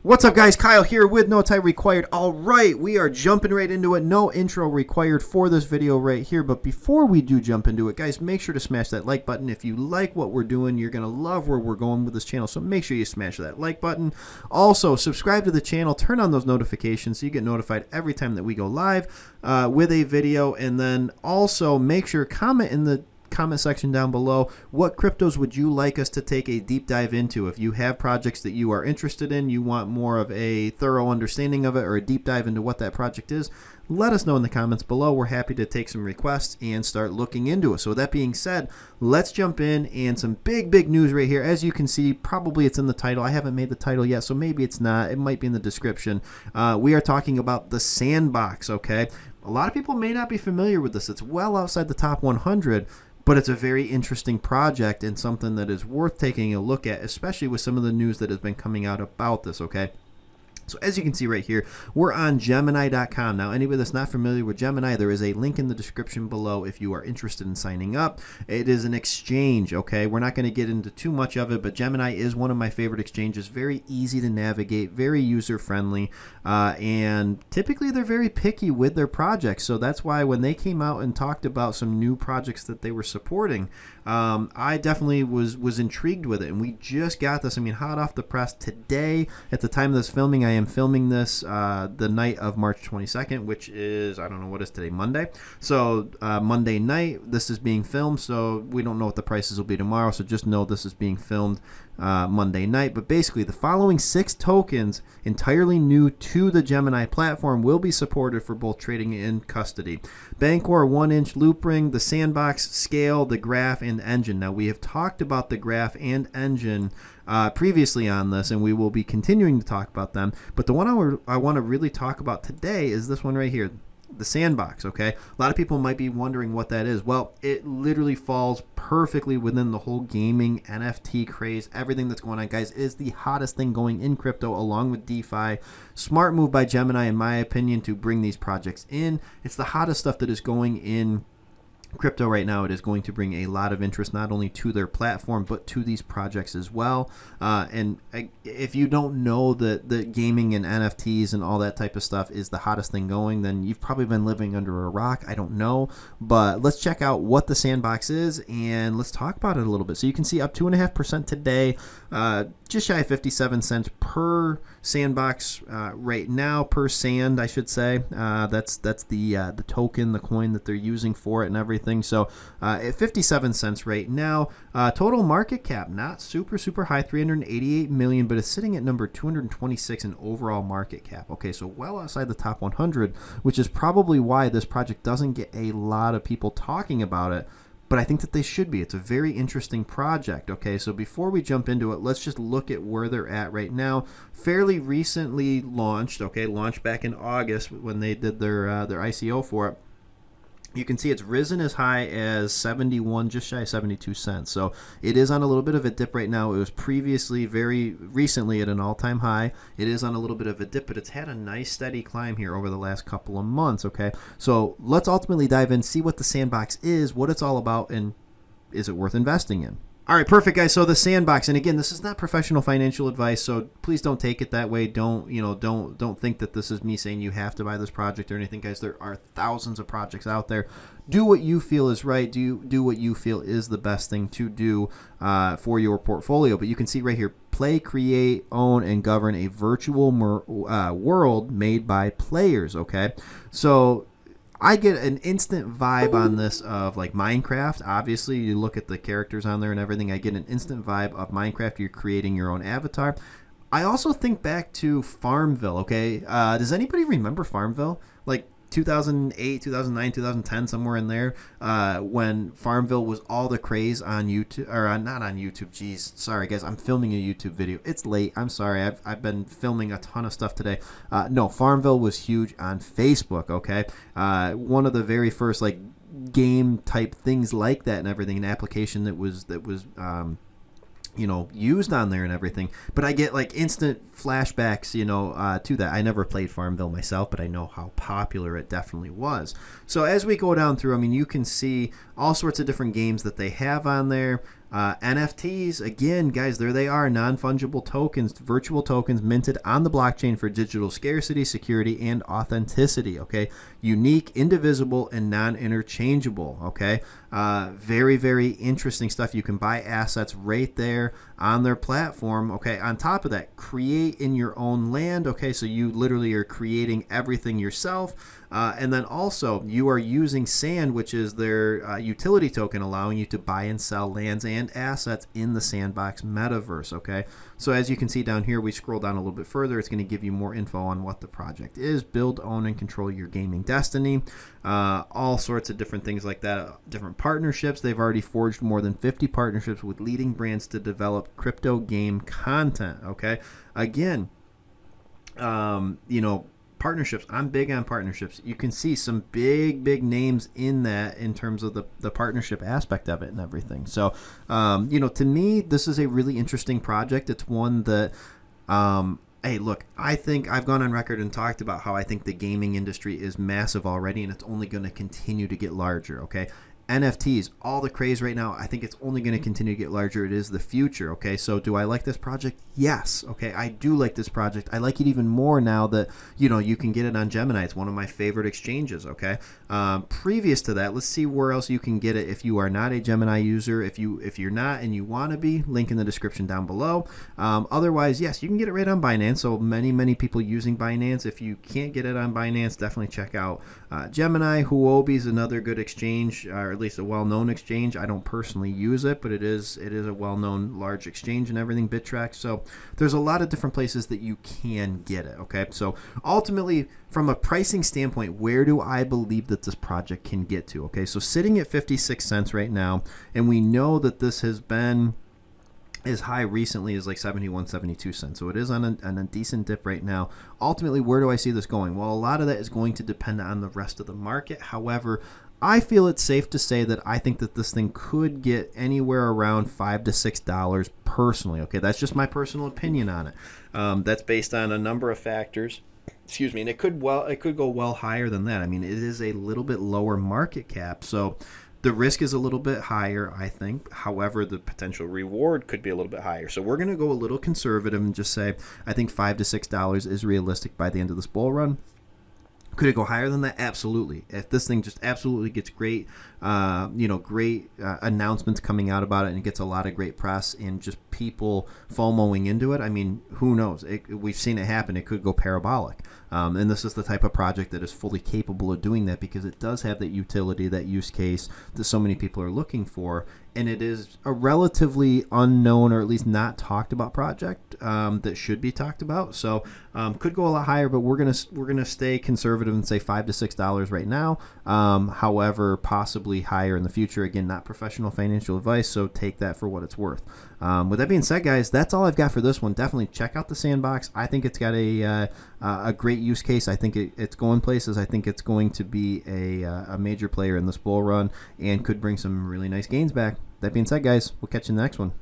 What's up, guys? Kyle here with No Time Required. All right, we are jumping right into it. No intro required for this video right here. But before we do jump into it, guys, make sure to smash that like button. If you like what we're doing, you're going to love where we're going with this channel. So make sure you smash that like button. Also, subscribe to the channel. Turn on those notifications so you get notified every time that we go live with a video. And then also make sure comment in the comment section down below what cryptos would you like us to take a deep dive into. If you have projects that you are interested in, you want more of a thorough understanding of it or a deep dive into what that project is, let us know in the comments below. We're happy to take some requests and start looking into it. So with that being said, let's jump in, and some big news right here. As you can see, probably it's in the title. I haven't made the title yet, so maybe it's not. It might be in the description. We are talking about the Sandbox, okay? A lot of people may not be familiar with this. It's well outside the top 100, but it's a very interesting project and something that is worth taking a look at, especially with some of the news that has been coming out about this, okay? So as you can see right here, we're on Gemini.com. Now, anybody that's not familiar with Gemini, there is a link in the description below if you are interested in signing up. It is an exchange, okay? We're not going to get into too much of it, but Gemini is one of my favorite exchanges. Very easy to navigate, very user-friendly, and typically they're very picky with their projects. So that's why when they came out and talked about some new projects that they were supporting, I definitely was intrigued with it. And we just got this, I mean, hot off the press today. At the time of this filming, I am filming this the night of March 22nd, which is, I don't know, what is today, Monday? So Monday night, this is being filmed, so we don't know what the prices will be tomorrow, so just know this is being filmed Monday night. But basically, the following 6 tokens, entirely new to the Gemini platform, will be supported for both trading and custody. Bancor 1-inch loop ring, the Sandbox, Scale, the Graph, and Engine. Now, we have talked about the Graph and Engine previously on this, and we will be continuing to talk about them. But the one I want to really talk about today is this one right here, the Sandbox, okay? A lot of people might be wondering what that is. Well, it literally falls perfectly within the whole gaming, NFT craze, everything that's going on, guys. It is the hottest thing going in crypto along with DeFi. Smart move by Gemini, in my opinion, to bring these projects in. It's the hottest stuff that is going in crypto right now. It is going to bring a lot of interest not only to their platform but to these projects as well. And if you don't know that the gaming and NFTs and all that type of stuff is the hottest thing going, then you've probably been living under a rock. I don't know, but let's check out what the Sandbox is and let's talk about it a little bit. So you can see up 2.5% today, just shy of 57 cents per Sandbox right now, per sand, I should say. That's the token, the coin that they're using for it and everything. So at 57 cents right now. Total market cap, not super high, 388 million, but it's sitting at number 226 in overall market cap. Okay, so well outside the top 100, which is probably why this project doesn't get a lot of people talking about it. But I think that they should be. It's a very interesting project. Okay, so before we jump into it, let's just look at where they're at right now. Fairly recently launched. Okay, launched back in August when they did their ICO for it. You can see it's risen as high as 71, just shy of 72 cents. So it is on a little bit of a dip right now. It was previously, very recently, at an all-time high. It is on a little bit of a dip, but it's had a nice steady climb here over the last couple of months, okay? So let's ultimately dive in, see what the Sandbox is, what it's all about, and is it worth investing in? All right, perfect, guys. So the Sandbox, and again, this is not professional financial advice, so please don't take it that way. Don't think that this is me saying you have to buy this project or anything, guys. There are thousands of projects out there. Do what you feel is right. Do what you feel is the best thing to do for your portfolio. But you can see right here, play, create, own, and govern a virtual world made by players. Okay, so I get an instant vibe on this of like Minecraft. Obviously, you look at the characters on there and everything. I get an instant vibe of Minecraft. You're creating your own avatar. I also think back to Farmville, okay? Does anybody remember Farmville? Like 2008, 2009, 2010, somewhere in there, when Farmville was all the craze on YouTube, or not on YouTube, geez, sorry guys, I'm filming a YouTube video. It's late, I'm sorry, I've been filming a ton of stuff today. No, Farmville was huge on Facebook, okay? One of the very first like game type things like that and everything, an application that was used on there and everything. But I get like instant flashbacks, to that. I never played Farmville myself, but I know how popular it definitely was. So as we go down through, I mean, you can see all sorts of different games that they have on there. NFTs, again, guys, there they are, non-fungible tokens, virtual tokens minted on the blockchain for digital scarcity, security, and authenticity, okay? Unique, indivisible, and non-interchangeable, okay? Very, very interesting stuff. You can buy assets right there on their platform, okay? On top of that, create in your own land, okay? So you literally are creating everything yourself. And then also, you are using Sand, which is their utility token, allowing you to buy and sell lands and assets in the Sandbox metaverse, okay? So as you can see down here, we scroll down a little bit further. It's going to give you more info on what the project is. Build, own, and control your gaming destiny. All sorts of different things like that. Different partnerships. They've already forged more than 50 partnerships with leading brands to develop crypto game content, okay? Again, you know, partnerships. I'm big on partnerships. You can see some big names in that in terms of the partnership aspect of it and everything. So, you know, to me, this is a really interesting project. It's one that, hey, look, I think I've gone on record and talked about how I think the gaming industry is massive already, and it's only going to continue to get larger, okay? NFTs, all the craze right now, I think it's only going to continue to get larger. It is the future, okay? So do I like this project? Yes, okay? I do like this project. I like it even more now that, you know, you can get it on Gemini. It's one of my favorite exchanges, okay? Previous to that, let's see where else you can get it if you are not a Gemini user. If you're not and you want to be, link in the description down below. Otherwise, yes, you can get it right on Binance. So many people using Binance. If you can't get it on Binance, definitely check out Gemini. Huobi is another good exchange, or at least a well-known exchange. I don't personally use it, but it is a well-known large exchange and everything, Bittrex. So there's a lot of different places that you can get it, okay? So ultimately, from a pricing standpoint, where do I believe that this project can get to, okay? So sitting at 56 cents right now, and we know that this has been as high recently as like 71, 72 cents. So it is on a decent dip right now. Ultimately, where do I see this going? Well, a lot of that is going to depend on the rest of the market. However, I feel it's safe to say that I think that this thing could get anywhere around $5 to $6 personally. Okay, that's just my personal opinion on it. That's based on a number of factors. Excuse me, and it could go well higher than that. I mean, it is a little bit lower market cap, so the risk is a little bit higher, I think. However, the potential reward could be a little bit higher. So we're going to go a little conservative and just say I think $5 to $6 is realistic by the end of this bull run. Could it go higher than that? Absolutely. If this thing just absolutely gets great, great announcements coming out about it, and it gets a lot of great press and just people FOMOing into it, I mean, who knows? We've seen it happen. It could go parabolic. And this is the type of project that is fully capable of doing that because it does have that utility, that use case that so many people are looking for. And it is a relatively unknown, or at least not talked about project that should be talked about. So could go a lot higher, but we're gonna stay conservative and say $5 to $6 right now. However, possibly higher in the future. Again, not professional financial advice, so take that for what it's worth. With that being said, guys, that's all I've got for this one. Definitely check out the Sandbox. I think it's got a great use case. I think it's going places. I think it's going to be a major player in this bull run and could bring some really nice gains back. That being said, guys, we'll catch you in the next one.